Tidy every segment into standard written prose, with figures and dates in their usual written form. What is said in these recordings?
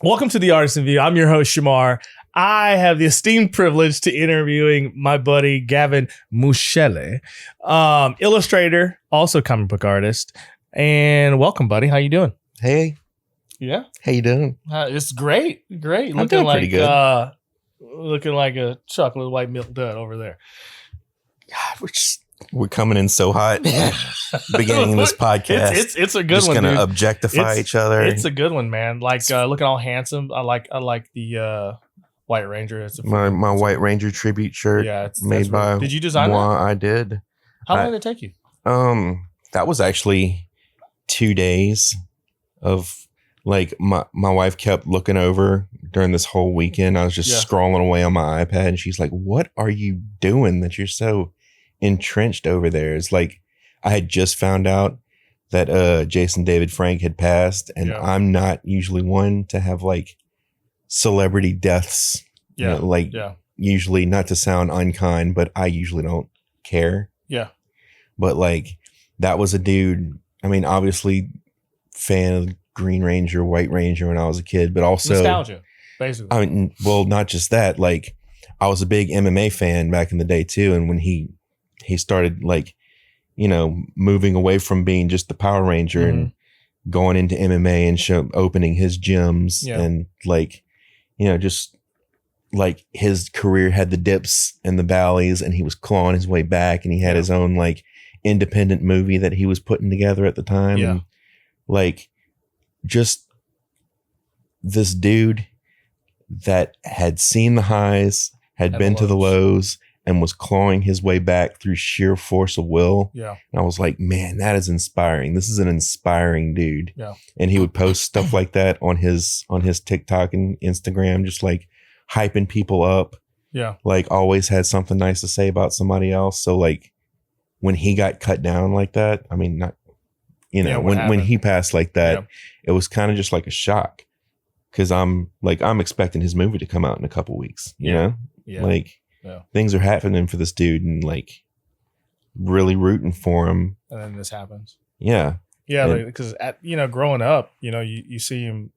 Welcome to the Artisan View. I'm your host, Shamar. I have the esteemed privilege to interviewing my buddy, Gavin Michelli, illustrator, also comic book artist. And welcome, buddy. How you doing? Hey. Yeah. How you doing? It's great. Great. I'm doing pretty good. Looking like a chocolate white milk dud over there. God, we're coming in so hot. Beginning this podcast. It's a good just one. Just gonna dude. objectify each other. It's a good one, man. Like looking all handsome. I like the White Ranger. It's my White Ranger tribute shirt. Yeah, made by. Really, did you design that? I did. How long did it take you? That was actually 2 days of like my wife kept looking over during this whole weekend. I was just scrolling away on my iPad, and she's like, "What are you doing that you're so entrenched over there?" It's like I had just found out that Jason David Frank had passed, and I'm not usually one to have like celebrity deaths. Usually, not to sound unkind, but I usually don't care. Yeah. But like that was a dude. I mean, obviously fan of Green Ranger, White Ranger when I was a kid, but also nostalgia, basically. I mean, well, not just that. Like I was a big MMA fan back in the day too, and when he started like, you know, moving away from being just the Power Ranger and going into MMA and opening his gyms and like, you know, just like his career had the dips and the valleys, and he was clawing his way back, and he had his own like independent movie that he was putting together at the time. Yeah. And, like just this dude that had seen the highs, had been to the lows, and was clawing his way back through sheer force of will. Yeah. And I was like, man, that is inspiring. This is an inspiring dude. Yeah. And he would post stuff like that on his TikTok and Instagram, just like hyping people up. Yeah. Like always had something nice to say about somebody else. So like when he got cut down like that, I mean, not, you know, when he passed like that, it was kind of just like a shock. Cause I'm expecting his movie to come out in a couple weeks, you know? Yeah. Like things are happening for this dude, and like really rooting for him. And then this happens. Yeah. Yeah. Because you know, growing up, you know, you see him,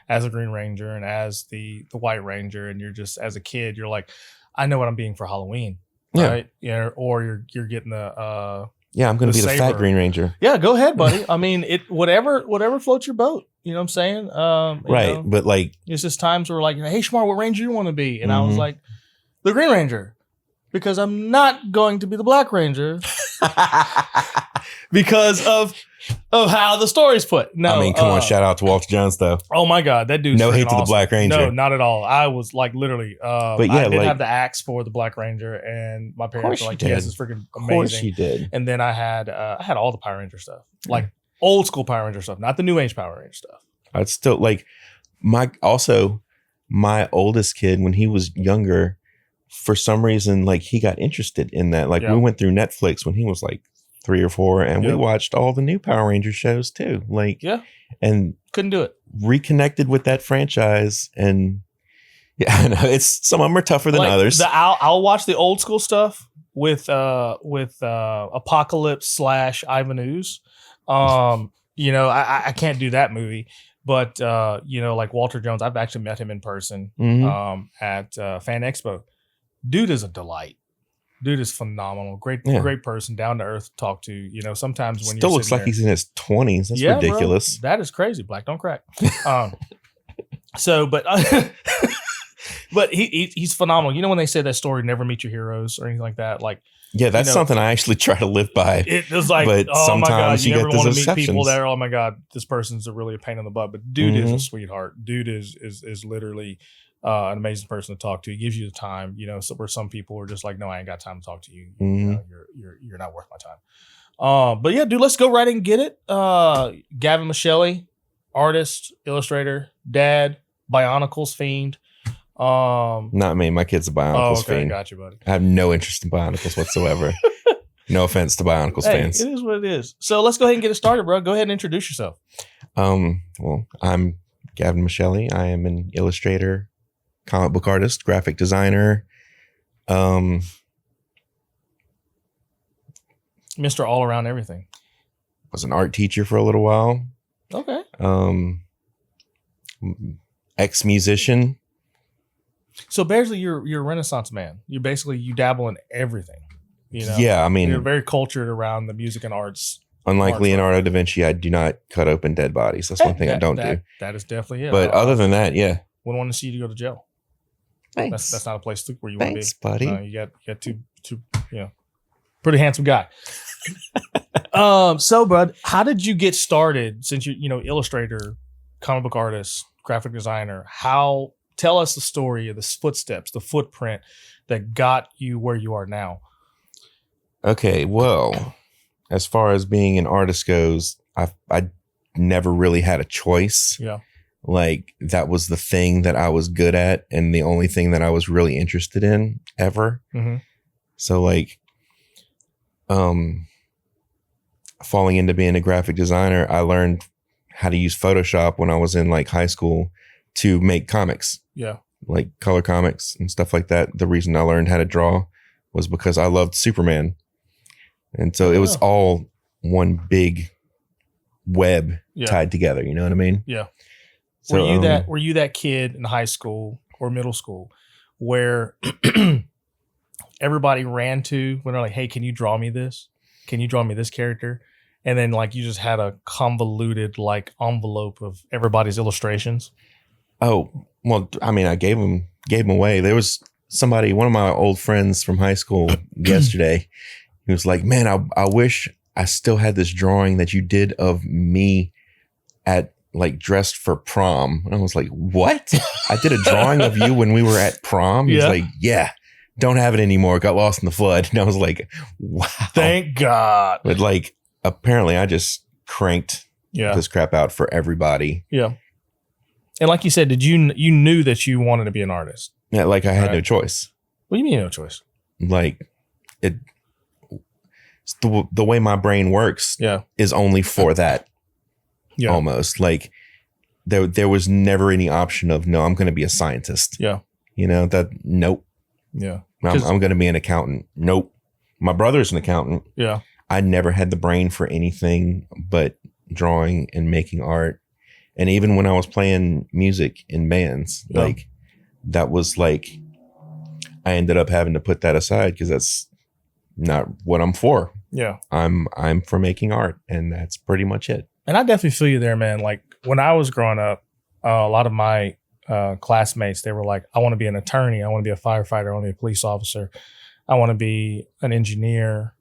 as a Green Ranger and as the White Ranger, and you're just, as a kid, you're like, I know what I'm being for Halloween. Right. Yeah. Or you're getting the, I'm going to be the fat Green Ranger. Yeah, go ahead, buddy. I mean, whatever floats your boat. You know what I'm saying? Right. Know, but like, it's just times where like, hey, Shamar, what Ranger you want to be? And I was like, the Green Ranger, because I'm not going to be the Black Ranger because of how the story's put. No, I mean, come on, shout out to Walter Jones though. Oh my God, that dude's no hate to awesome. the Black Ranger. No, not at all. I was like literally, but yeah, I did have the axe for the Black Ranger, and my parents were like, "Yes, it's freaking amazing." Of course, you did. And then I had all the Power Ranger stuff, like old school Power Ranger stuff, not the new age Power Ranger stuff. I'd still like my oldest kid when he was younger. For some reason, like he got interested in that. Like we went through Netflix when he was like 3 or 4, and we watched all the new Power Ranger shows too. Like, and couldn't do it. Reconnected with that franchise, and I know it's some of them are tougher than others. I'll watch the old school stuff with Apocalypse / Ivan Ooze. You know, I can't do that movie. But you know, like Walter Jones, I've actually met him in person at Fan Expo. Dude is a delight. Dude is phenomenal. Great person, down to earth to talk to. You know, sometimes when still looks like he's in his 20s. That's ridiculous. Bro, that is crazy. Black don't crack. But he's phenomenal. You know when they say that story, never meet your heroes or anything like that? Like, yeah, that's something I actually try to live by. It was like, but oh my God, you never want to meet exceptions. people that are, oh my God, this person's really a pain in the butt. But dude is a sweetheart. Dude is literally an amazing person to talk to. He gives you the time, you know, where some people are just like, no, I ain't got time to talk to you. You know, you're not worth my time. But yeah, dude, let's go right and get it. Gavin Michelli, artist, illustrator, dad, Bionicles fiend. Not me. My kid's a Bionicles fiend. Got you, buddy. I have no interest in Bionicles whatsoever. No offense to Bionicles fans. It is what it is. So let's go ahead and get it started, bro. Go ahead and introduce yourself. Well, I'm Gavin Michelli. I am an illustrator, comic book artist, graphic designer. Mr. All Around Everything. Was an art teacher for a little while. Okay. ex-musician. So basically, you're a Renaissance man. You dabble in everything. You know? Yeah, I mean, you're very cultured around the music and arts. Unlike Leonardo da Vinci, I do not cut open dead bodies. That's one thing I don't do. That is definitely it. But other than that, yeah. Wouldn't want to see you go to jail. Thanks. That's not a place where you want to be. Thanks, buddy. You got two, pretty handsome guy. So, bud, how did you get started? Since you illustrator, comic book artist, graphic designer. Tell us the story of the footsteps, the footprint that got you where you are now. Okay, well, as far as being an artist goes, I never really had a choice. Yeah. Like that was the thing that I was good at and the only thing that I was really interested in ever. Mm-hmm. So like, falling into being a graphic designer, I learned how to use Photoshop when I was in like high school to make comics. Yeah. Like color comics and stuff like that. The reason I learned how to draw was because I loved Superman. And so it was all one big web tied together. You know what I mean? Yeah. So, were you that kid in high school or middle school where everybody ran to when they're like, hey, can you draw me this? Can you draw me this character? And then like you just had a convoluted like envelope of everybody's illustrations. Oh, well, I mean, I gave them away. There was one of my old friends from high school yesterday. He was like, man, I wish I still had this drawing that you did of me at like dressed for prom. And I was like, what? I did a drawing of you when we were at prom? He was like, yeah, don't have it anymore. Got lost in the flood. And I was like, wow. Thank God. But like, apparently I just cranked this crap out for everybody. Yeah. And like you said, you knew that you wanted to be an artist? Yeah, like I had no choice. What do you mean no choice? Like the way my brain works is only for that. Yeah. Almost like there was never any option of no, I'm going to be a scientist. Yeah. You know that. Nope. Yeah. I'm going to be an accountant. Nope. My brother's an accountant. Yeah. I never had the brain for anything but drawing and making art. And even when I was playing music in bands, like that was like, I ended up having to put that aside because that's not what I'm for. Yeah. I'm for making art, and that's pretty much it. And I definitely feel you there, man. Like when I was growing up, a lot of my classmates, they were like, I want to be an attorney. I want to be a firefighter. I want to be a police officer. I want to be an engineer,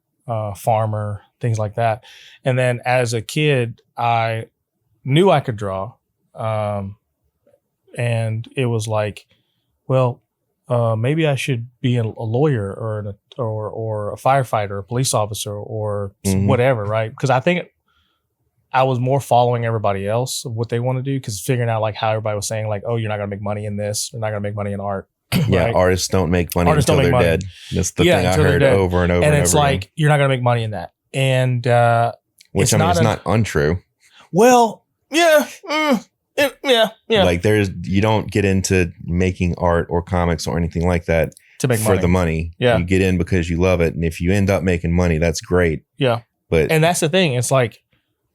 farmer, things like that. And then as a kid, I knew I could draw. And it was like, well, maybe I should be a lawyer or a firefighter, a police officer, or whatever, right? Because I think I was more following everybody else of what they want to do, because figuring out like how everybody was saying like, oh, you're not going to make money in this, you're not going to make money in art. Yeah, right? Artists don't make money until they're dead. That's the thing I heard over and over. And it's like, you're not going to make money in that. And which I mean, it's not untrue. Well, yeah. Like you don't get into making art or comics or anything like that to make for the money. Yeah. You get in because you love it. And if you end up making money, that's great. Yeah. And that's the thing. It's like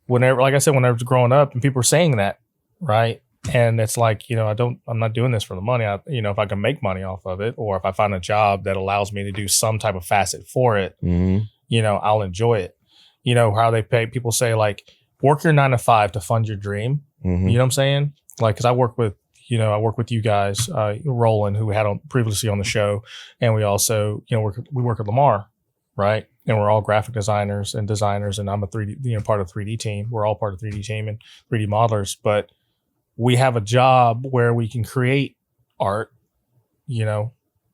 whenever, like I said, when I was growing up and people were saying that, right? And it's like, I'm not doing this for the money. If I can make money off of it, or if I find a job that allows me to do some type of facet for it, I'll enjoy it. How they pay, people say like, work your 9 to 5 to fund your dream. You know what I'm saying? Like, cause I work with you guys, Roland, who we had on previously on the show. And we also, we work at Lamar, right? And we're all graphic designers, and I'm a 3D, part of 3D team. We're all part of 3D team and 3D modelers, but we have a job where we can create art,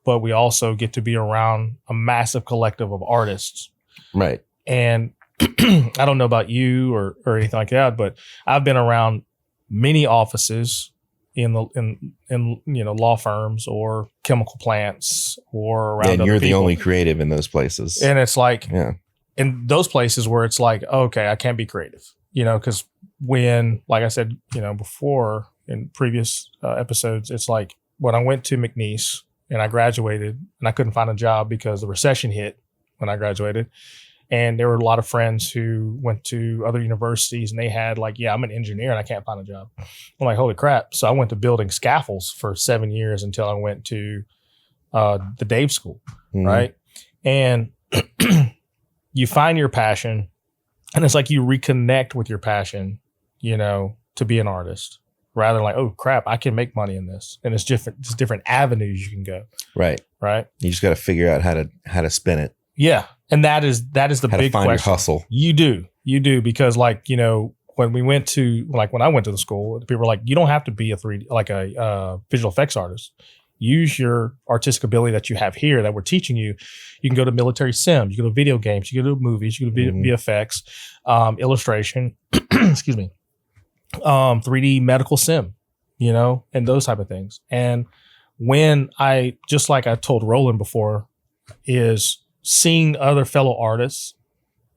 but we also get to be around a massive collective of artists. Right. And I don't know about you or anything like that, but I've been around many offices in law firms or chemical plants or around. And you're the only creative in those places. And it's like, in those places where it's like, okay, I can't be creative, because when, like I said, before in previous episodes, it's like when I went to McNeese and I graduated and I couldn't find a job because the recession hit when I graduated. And there were a lot of friends who went to other universities and they had like, yeah, I'm an engineer and I can't find a job. I'm like, holy crap. So I went to building scaffolds for 7 years until I went to the Dave School, right? And you find your passion, and it's like you reconnect with your passion, you know, to be an artist, rather than like, oh crap, I can make money in this. And it's different avenues you can go. Right. You just got to figure out how to spin it. Yeah. And that is the how big to find question. Your hustle. You do, because like, you know, when I went to the school, people were like, you don't have to be a visual effects artist. Use your artistic ability that you have here that we're teaching you. You can go to military sims, you can go to video games, you can go to movies, you can go to VFX, illustration, excuse me, 3D medical sim, you know, and those type of things. And when just like I told Roland before, is seeing other fellow artists,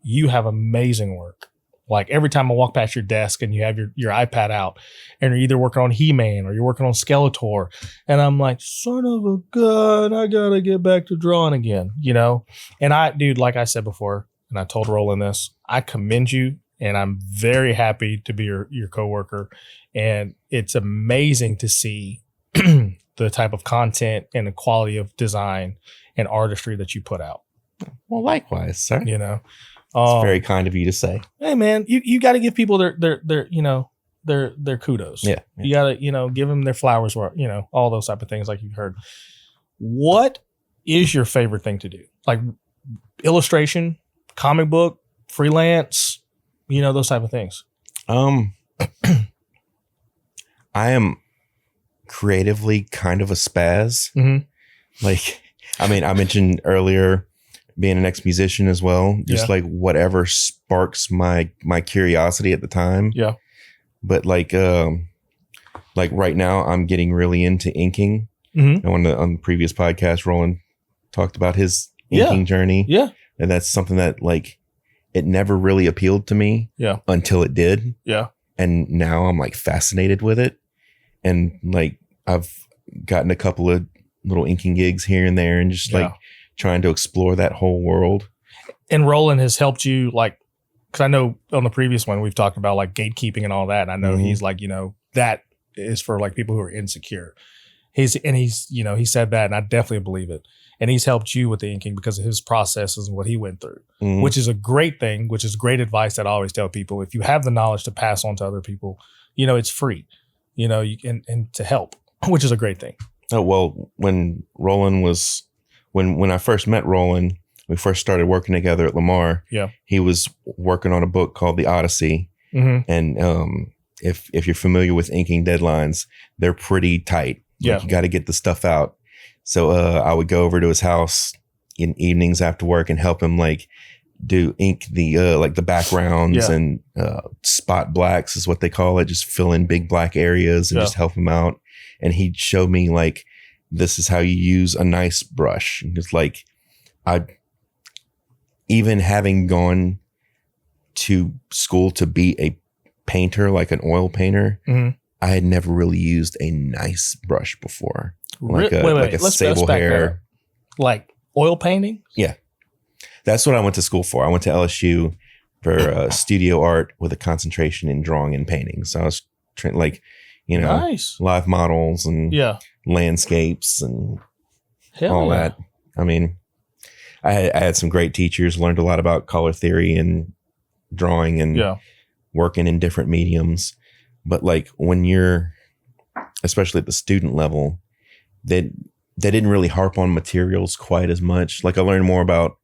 you have amazing work. Like every time I walk past your desk and you have your iPad out and you're either working on He-Man or you're working on Skeletor, and I'm like, son of a gun, I gotta get back to drawing again, you know? And dude, like I said before, and I told Roland this, I commend you and I'm very happy to be your coworker. And it's amazing to see the type of content and the quality of design and artistry that you put out. Well, likewise, sir. You know? It's very kind of you to say. Hey man, you got to give people their you know, their kudos. Yeah. You got to, you know, give them their flowers, you know, all those type of things like you've heard. What is your favorite thing to do? Like illustration, comic book, freelance, you know, those type of things. I am creatively kind of a spaz. Like, I mean, I mentioned earlier being an ex-musician as well, just like whatever sparks my curiosity at the time. Yeah. But like right now I'm getting really into inking. And on the previous podcast, Roland talked about his inking journey. Yeah. And that's something that like, it never really appealed to me until it did. Yeah. And now I'm like fascinated with it. And like, I've gotten a couple of little inking gigs here and there and just like trying to explore that whole world. And Roland has helped you, like, because I know on the previous one we've talked about like gatekeeping and all that. And I know he's like, you know, that is for like people who are insecure. He's you know, he said that, and I definitely believe it. And he's helped you with the inking because of his processes and what he went through, which is a great thing, which is great advice that I always tell people. If you have the knowledge to pass on to other people, you know, it's free, you know, and to help, which is a great thing. Oh, well, when Roland was, when I first met Roland, we first started working together at Lamar. Yeah. He was working on a book called The Odyssey. And if you're familiar with inking deadlines, they're pretty tight. Like, you got to get the stuff out. So I would go over to his house in evenings after work and help him like ink the like the backgrounds and spot blacks is what they call it. Just fill in big black areas and just help him out. And he'd show me like, this is how you use a nice brush. It's like, even having gone to school to be a painter, like an oil painter, I had never really used a nice brush before. Like a sable hair. Like oil painting? Yeah. That's what I went to school for. I went to LSU for studio art with a concentration in drawing and painting. So I was like, you know, live models and landscapes and all that. I mean, I had some great teachers, learned a lot about color theory and drawing and working in different mediums. But like when you're, especially at the student level, they didn't really harp on materials quite as much. Like I learned more about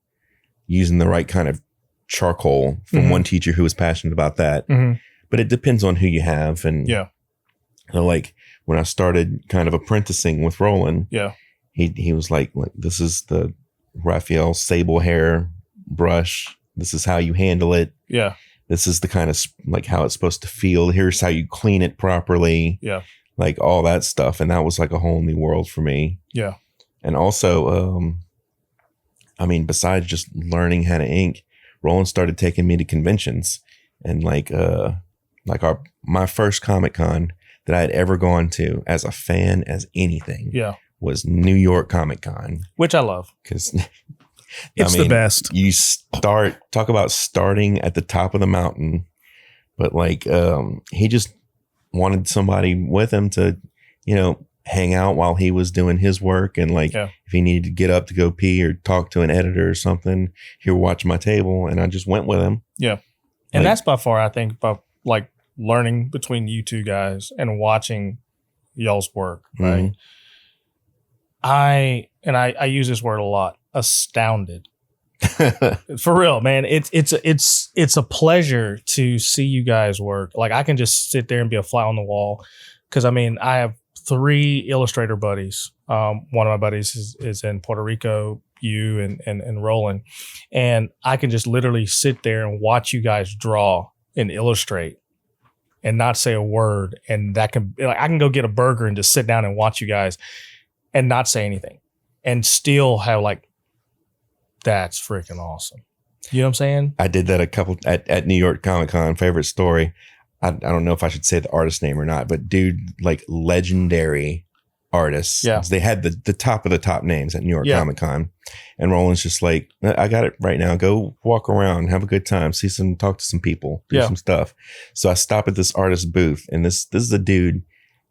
using the right kind of charcoal from one teacher who was passionate about that. But it depends on who you have. And you know, like when I started kind of apprenticing with Roland, he was like, this is the Raphael sable hair brush. This is how you handle it. Yeah. This is the kind of like how it's supposed to feel. Here's how you clean it properly. Yeah. Like all that stuff. And that was like a whole new world for me. Yeah. And also, I mean, besides just learning how to ink, Roland started taking me to conventions. And like my first Comic-Con that I had ever gone to as a fan as anything was New York Comic-Con. Which I love. Because It's the best. You talk about starting at the top of the mountain, but like he just wanted somebody with him to, hang out while he was doing his work. And like, if he needed to get up to go pee or talk to an editor or something, he would watch my table, and I just went with him. Yeah. And that's by far, I think, about like learning between you two guys and watching y'all's work, right? I use this word a lot, astounded. For real, man. It's a pleasure to see you guys work. Like, I can just sit there and be a fly on the wall, because I have 3 illustrator buddies. One of my buddies is in Puerto Rico, you and Roland, and I can just literally sit there and watch you guys draw and illustrate and not say a word, and I can go get a burger and just sit down and watch you guys and not say anything, and still have like, that's freaking awesome. You know what I'm saying? I did that at New York Comic-Con. Favorite story. I don't know if I should say the artist name or not, but dude, like legendary artists. Yeah. They had the top of the top names at New York Comic-Con. And Roland's just like, I got it right now. Go walk around, have a good time, talk to some people, do some stuff. So I stop at this artist booth, and this is a dude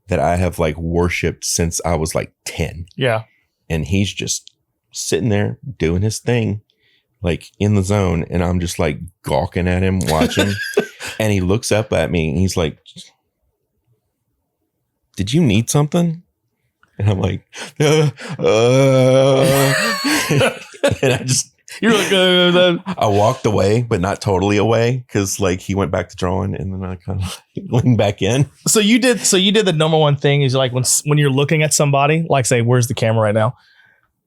that I have like worshipped since I was like 10. Yeah. And he's just sitting there doing his thing, like in the zone. And I'm just like gawking at him, watching. And he looks up at me and he's like, did you need something? And I'm like, and I just, you're like, I walked away, but not totally away, because like he went back to drawing, and then I kind of went back in. So you did the number one thing is like when you're looking at somebody, like say, where's the camera right now?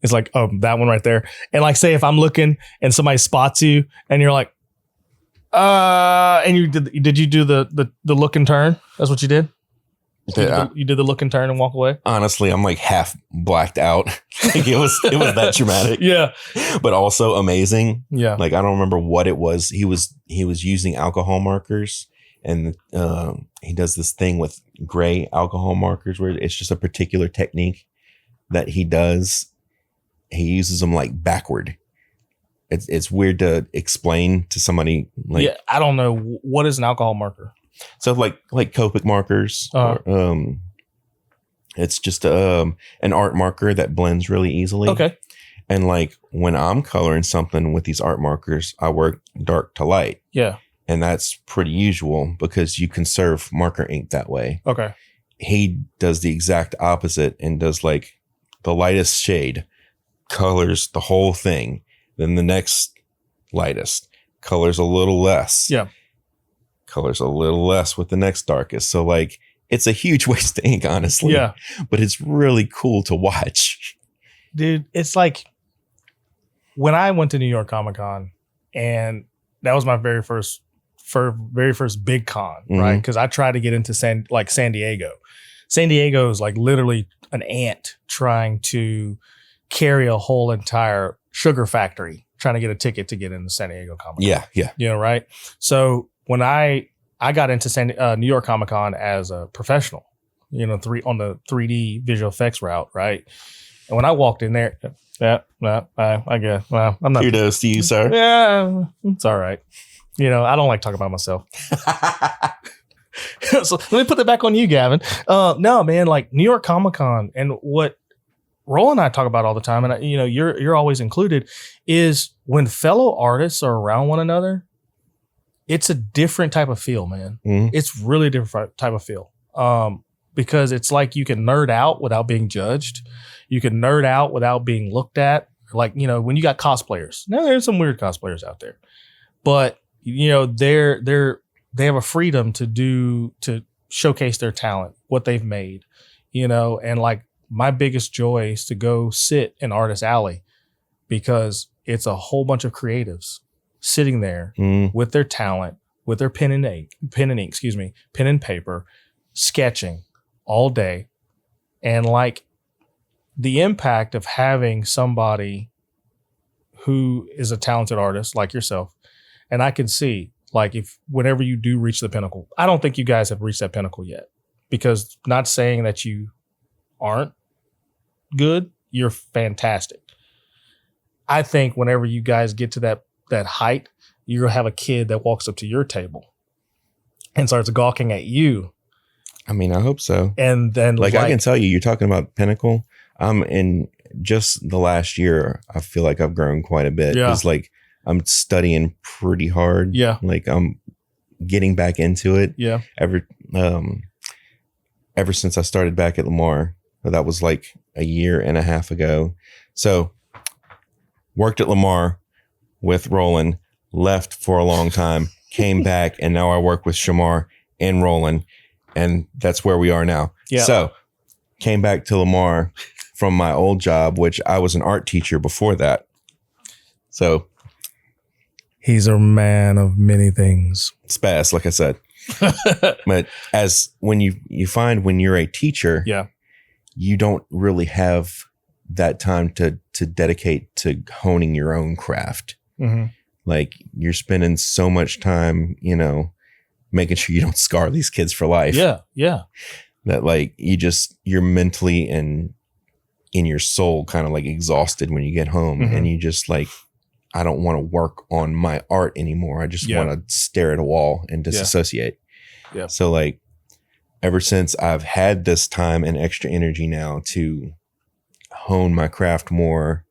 It's like, oh, that one right there. And like, say if I'm looking and somebody spots you and you're like, and you did you do the look and turn? That's what you did? You did the look and turn and walk away? Honestly, I'm like half blacked out. Like it was that dramatic. Yeah. But also amazing. Yeah. Like I don't remember what it was. He was using alcohol markers, and he does this thing with gray alcohol markers where it's just a particular technique that he does. He uses them like backward. It's weird to explain to somebody. Like, yeah, I don't know. What is an alcohol marker? So like Copic markers, it's just an art marker that blends really easily. Okay. And like when I'm coloring something with these art markers, I work dark to light. Yeah. And that's pretty usual because you conserve marker ink that way. Okay. He does the exact opposite and does like the lightest shade, colors the whole thing. Then the next lightest, colors a little less. Yeah. Colors a little less with the next darkest. So like it's a huge waste of ink, honestly. Yeah. But it's really cool to watch. Dude, it's like when I went to New York Comic-Con, and that was my very first big con, right? Because I tried to get into San Diego. San Diego is like literally an ant trying to carry a whole entire sugar factory, trying to get a ticket to get into San Diego Comic-Con. Yeah, yeah. You know, right? So when I got into New York Comic-Con as a professional, you know, on the 3D visual effects route, right? And when I walked in there, I guess, well, I'm not. Kudos to you, sir. Yeah, it's all right. You know, I don't like talking about myself. So let me put that back on you, Gavin. No, man, like New York Comic-Con, and what Roland and I talk about all the time, and you know, you're always included, is when fellow artists are around one another, it's a different type of feel, man. Mm-hmm. It's really a different type of feel. Because it's like you can nerd out without being judged. You can nerd out without being looked at. Like, you know, when you got cosplayers. Now there's some weird cosplayers out there. But, you know, they have a freedom to showcase their talent, what they've made, you know, and like my biggest joy is to go sit in Artist Alley because it's a whole bunch of creatives sitting there with their talent, with their pen and paper, sketching all day. And like the impact of having somebody who is a talented artist like yourself, and I can see like if whenever you do reach the pinnacle, I don't think you guys have reached that pinnacle yet, because not saying that you aren't good, you're fantastic. I think whenever you guys get to that height, you're going to have a kid that walks up to your table and starts gawking at you. I mean, I hope so. And then like I can tell you, you're talking about pinnacle. In just the last year, I feel like I've grown quite a bit. Yeah. It's like I'm studying pretty hard. Yeah. Like I'm getting back into it. Yeah. Ever since I started back at Lamar, that was like a year and a half ago. So worked at Lamar with Roland, left for a long time, came back, and now I work with Shamar and Roland, and that's where we are now. Yeah. So came back to Lamar from my old job, which I was an art teacher before that. So he's a man of many things. Spaz, like I said. But as when you find when you're a teacher, yeah, you don't really have that time to dedicate to honing your own craft. Mm-hmm. Like you're spending so much time, making sure you don't scar these kids for life. Yeah. Yeah. That like you're mentally and in your soul kind of like exhausted when you get home, mm-hmm. and you just like, I don't want to work on my art anymore. I just want to stare at a wall and disassociate. Yeah. So like ever since I've had this time and extra energy now to hone my craft more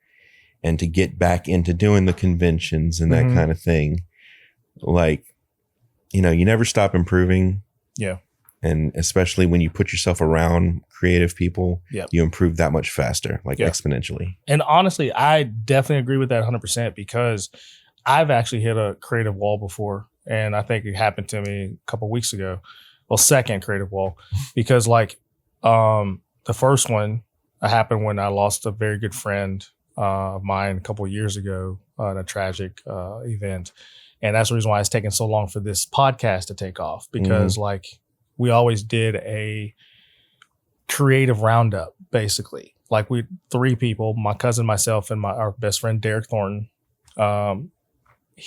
and to get back into doing the conventions and that mm-hmm. kind of thing, like, you never stop improving. Yeah. And especially when you put yourself around creative people, yep. you improve that much faster, like exponentially. And honestly, I definitely agree with that 100% because I've actually hit a creative wall before. And I think it happened to me a couple of weeks ago. Well, second creative wall, because like the first one happened when I lost a very good friend of mine a couple of years ago in a tragic event. And that's the reason why it's taken so long for this podcast to take off, because mm-hmm. like we always did a creative roundup, basically. Like we 3 people, my cousin, myself, and our best friend, Derek Thornton.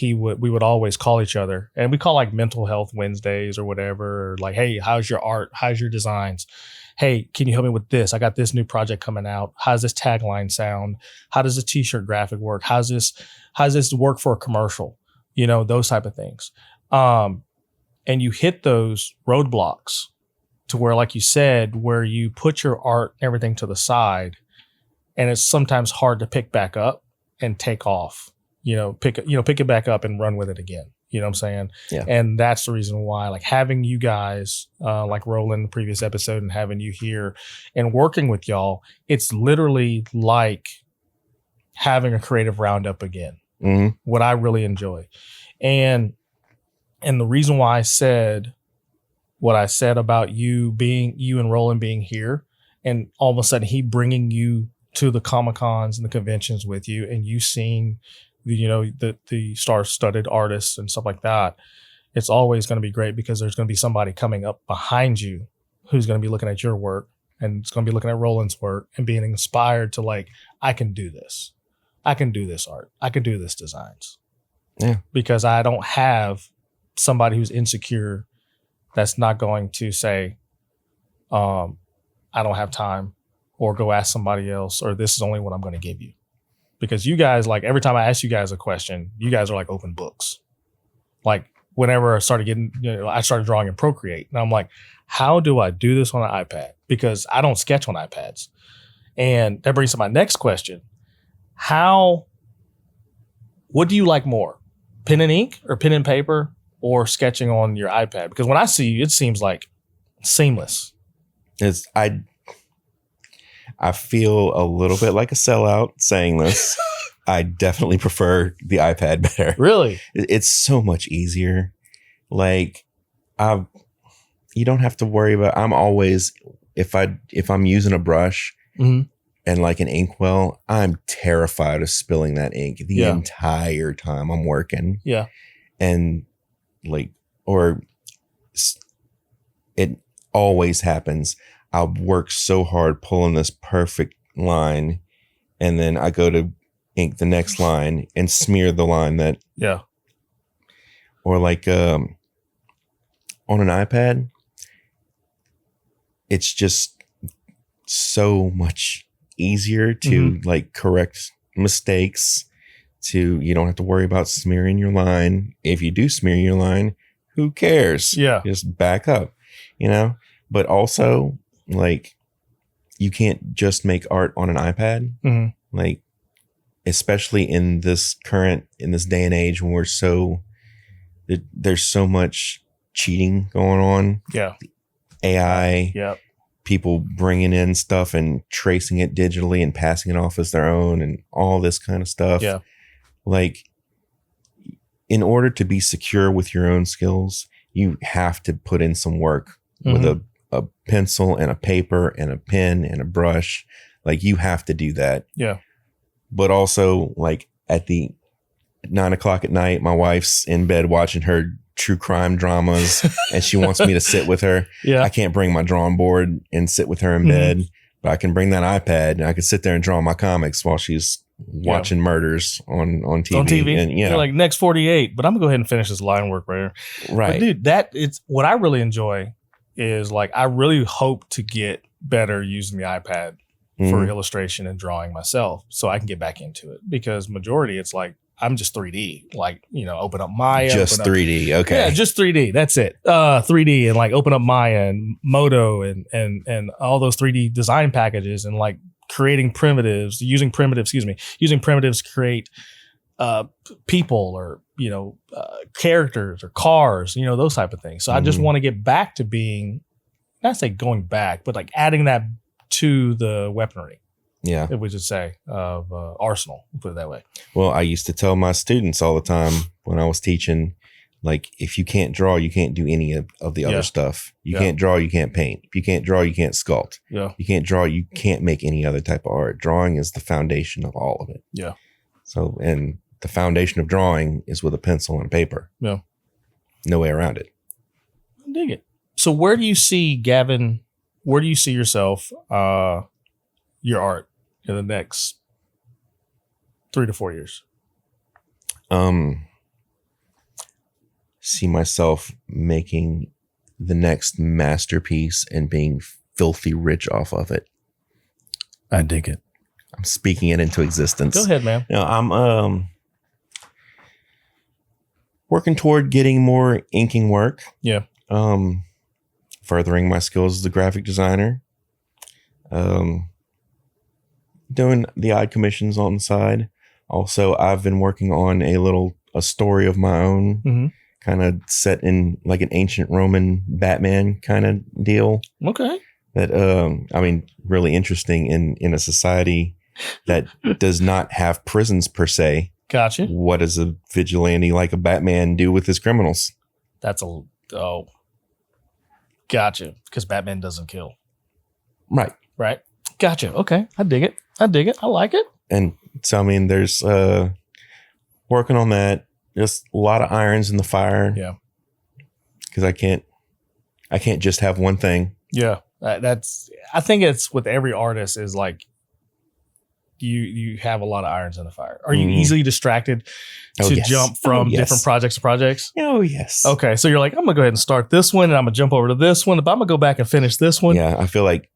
We would always call each other, and we call like mental health Wednesdays or whatever. Or like, hey, how's your art? How's your designs? Hey, can you help me with this? I got this new project coming out. How's this tagline sound? How does the t-shirt graphic work? How's this work for a commercial? Those type of things. And you hit those roadblocks to where, like you said, where you put your art and everything to the side, and it's sometimes hard to pick back up and take off, pick it back up and run with it again. You know what I'm saying? Yeah. And that's the reason why, like having you guys, like Roland in the previous episode and having you here and working with y'all, it's literally like having a creative roundup again, mm-hmm. what I really enjoy. And the reason why I said what I said about you and Roland being here, and all of a sudden he bringing you to the Comic-Cons and the conventions with you, and you seeing the star-studded artists and stuff like that, it's always going to be great because there's going to be somebody coming up behind you who's going to be looking at your work, and it's going to be looking at Roland's work and being inspired to like, I can do this. I can do this art. I can do this designs. Yeah. Because I don't have somebody who's insecure that's not going to say, I don't have time, or go ask somebody else, or this is only what I'm going to give you. Because you guys, like every time I ask you guys a question, you guys are like open books. Like whenever I started I started drawing in Procreate, and I'm like, how do I do this on an iPad? Because I don't sketch on iPads. And that brings to my next question. What do you like more? Pen and ink or pen and paper or sketching on your iPad? Because when I see you, it seems like seamless. I feel a little bit like a sellout saying this. I definitely prefer the iPad better. Really? It's so much easier. Like you don't have to worry about, I'm always, if I'm using a brush mm-hmm. and like an inkwell, I'm terrified of spilling that ink the entire time I'm working. Yeah. And like, or it always happens. I'll work so hard pulling this perfect line, and then I go to ink the next line and smear the line that. Yeah. Or like on an iPad, it's just so much easier to like correct mistakes to you don't have to worry about smearing your line. If you do smear your line, who cares? Yeah. Just back up, you know? But also, like, you can't just make art on an iPad. Mm-hmm. Like, especially in this day and age when there's so much cheating going on. Yeah. AI. Yep. People bringing in stuff and tracing it digitally and passing it off as their own and all this kind of stuff. Yeah. Like, in order to be secure with your own skills, you have to put in some work with a pencil and a paper and a pen and a brush. Like, you have to do that. Yeah. But also, like, at the 9 o'clock at night, my wife's in bed watching her true crime dramas and she wants me to sit with her. Yeah. I can't bring my drawing board and sit with her in bed, but I can bring that iPad and I can sit there and draw my comics while she's watching murders on TV. On TV. And You're like, next 48, but I'm gonna go ahead and finish this line work right here. Right. But dude, it's what I really enjoy is, like, I really hope to get better using the iPad for illustration and drawing myself so I can get back into it, because majority it's like I'm just 3D, like, you know, open up Maya. Just 3D. Okay. Yeah, just 3D. That's it. 3D, and like open up Maya and Modo and all those 3D design packages, and like creating primitives, using primitives to create people, or, you know, characters or cars, you know, those type of things. So I just want to get back to being, not say going back, but like adding that to the weaponry. Yeah. If we should say of arsenal, put it that way. Well, I used to tell my students all the time when I was teaching, like, if you can't draw, you can't do any of the other stuff. You can't draw, you can't paint. If you can't draw, you can't sculpt. Yeah. You can't draw, you can't make any other type of art. Drawing is the foundation of all of it. Yeah. So, and the foundation of drawing is with a pencil and paper. Yeah. No way around it. I dig it. So where do you see, Gavin, where do you see yourself, your art in the next 3 to 4 years? See myself making the next masterpiece and being filthy rich off of it. I dig it. I'm speaking it into existence. Go ahead, man. You know, I'm working toward getting more inking work. Yeah. Furthering my skills as a graphic designer. Doing the odd commissions on the side. Also, I've been working on a story of my own, kind of set in like an ancient Roman Batman kind of deal. Okay. That, I mean, really interesting in a society that does not have prisons per se. Gotcha. What does a vigilante like a Batman do with his criminals? Gotcha. Because Batman doesn't kill. Right. Right. Gotcha. Okay. I dig it. I like it. And so, I mean, there's working on that. Just a lot of irons in the fire. Yeah. Because I can't just have one thing. Yeah. I think it's with every artist is like, you have a lot of irons in the fire. Are you easily distracted to jump from different projects to projects? Oh, yes. Okay. So you're like, I'm going to go ahead and start this one, and I'm going to jump over to this one, but I'm going to go back and finish this one. Yeah. I feel like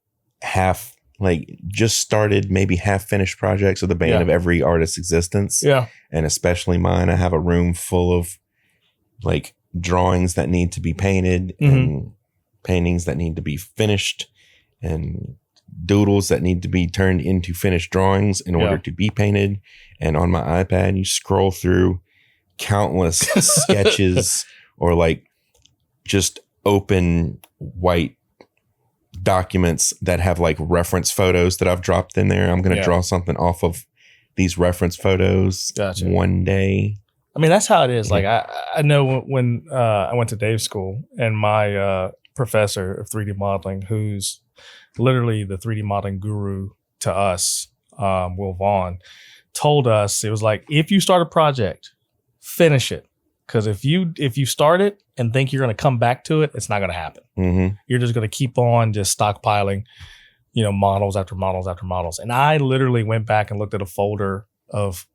just started, maybe half finished projects of the bane of every artist's existence. Yeah. And especially mine. I have a room full of like drawings that need to be painted and paintings that need to be finished and doodles that need to be turned into finished drawings in order to be painted. And on my iPad, you scroll through countless sketches or like just open white documents that have like reference photos that I've dropped in there. I'm going to draw something off of these reference photos one day. I mean, that's how it is. Like I know when I went to Dave's school, and my professor of 3D modeling, who's literally the 3D modeling guru to us, Will Vaughn, told us, it was like, if you start a project, finish it. Because if you start it and think you're going to come back to it, it's not going to happen. You're just going to keep on just stockpiling, you know, models after models after models. And I literally went back and looked at a folder of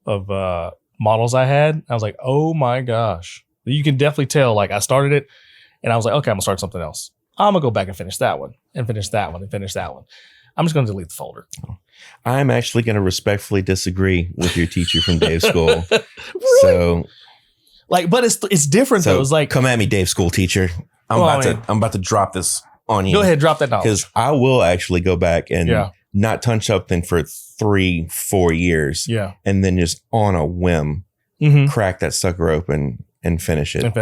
models I had. I was like, oh my gosh. You can definitely tell, like, I started it and I was like, okay, I'm gonna start something else. I'm gonna go back and finish that one and finish that one and finish that one. I'm just going to delete the folder. I'm actually going to respectfully disagree with your teacher from Dave's school. Really? So, like, but it's different though. It's like, come at me, Dave's school teacher. I'm about to drop this on you. Go ahead, drop that knowledge. Because I will actually go back and not touch something for 3-4 years. Yeah. And then just on a whim, crack that sucker open and finish it.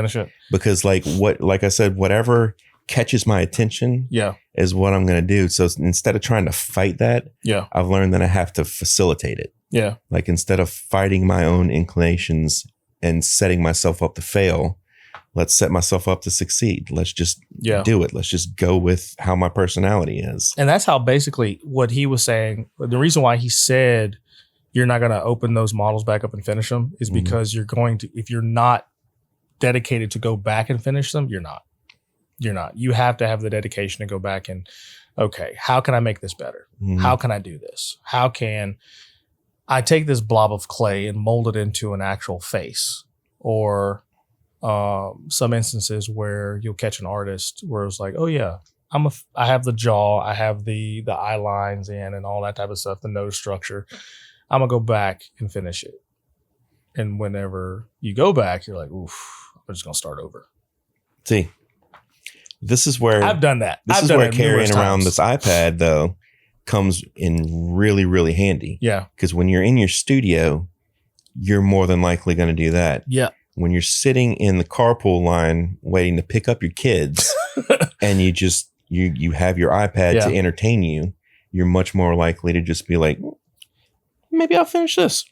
Because like I said, whatever catches my attention is what I'm going to do. So instead of trying to fight that, I've learned that I have to facilitate it. Yeah. Like instead of fighting my own inclinations and setting myself up to fail, let's set myself up to succeed. Let's just do it. Let's just go with how my personality is. And that's how basically what he was saying. The reason why he said you're not going to open those models back up and finish them is because you're going to, if you're not dedicated to go back and finish them, you're not. You have to have the dedication to go back and, okay, how can I make this better? How can I do this? How can I take this blob of clay and mold it into an actual face? Or some instances where you'll catch an artist where it's like, oh yeah, I have the jaw, I have the eye lines in and all that type of stuff, the nose structure. I'm gonna go back and finish it. And whenever you go back, you're like, oof, I'm just gonna start over. See, this is where I've done that. This is where carrying around this iPad though comes in really, really handy. Yeah. Because when you're in your studio, you're more than likely going to do that. Yeah. When you're sitting in the carpool line waiting to pick up your kids and you have your iPad to entertain you, you're much more likely to just be like, maybe I'll finish this.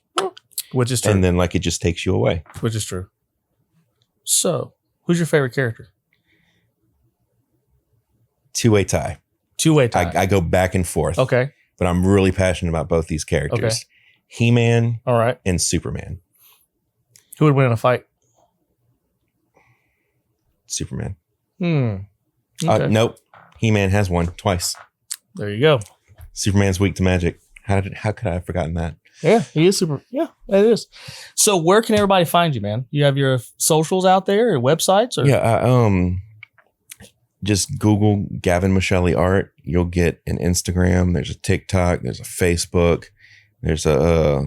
Which is true. And then like it just takes you away. Which is true. So, who's your favorite character? Two-way tie. Two-way tie. I go back and forth. Okay. But I'm really passionate about both these characters. Okay. He-Man and Superman. Who would win in a fight? Superman. Okay. Nope. He-Man has won twice. There you go. Superman's weak to magic. How could I have forgotten that? Yeah, he is super. Yeah, it is. So where can everybody find you, man? You have your socials out there or websites? Or? Yeah, just Google Gavin Michelli art. You'll get an Instagram. There's a TikTok. There's a Facebook. There's a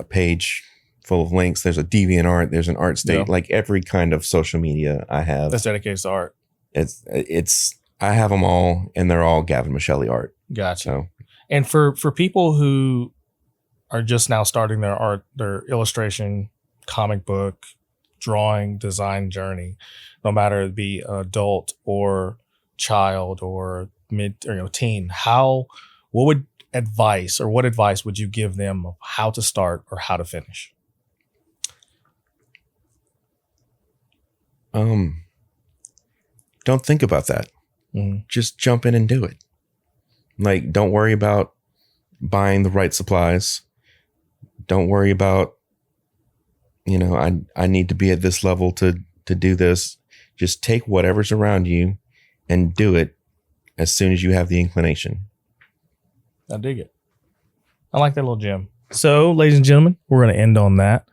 page full of links. There's a DeviantArt. There's an ArtState. Like every kind of social media I have. That's dedicated to art. It's I have them all, and they're all Gavin Michelli art. Gotcha. So, and for people who are just now starting their art, their illustration, comic book, drawing, design journey, no matter it be adult or child or mid or teen, what advice would you give them of how to start or how to finish? Don't think about that. Just jump in and do it. Like, don't worry about buying the right supplies. Don't worry about, I need to be at this level to do this. Just take whatever's around you and do it as soon as you have the inclination. I dig it. I like that little gem. So, ladies and gentlemen, we're going to end on that.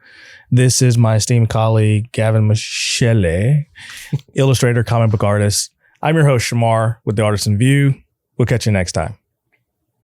This is my esteemed colleague, Gavin Michelli, illustrator, comic book artist. I'm your host, Shamar, with the Artisan View. We'll catch you next time.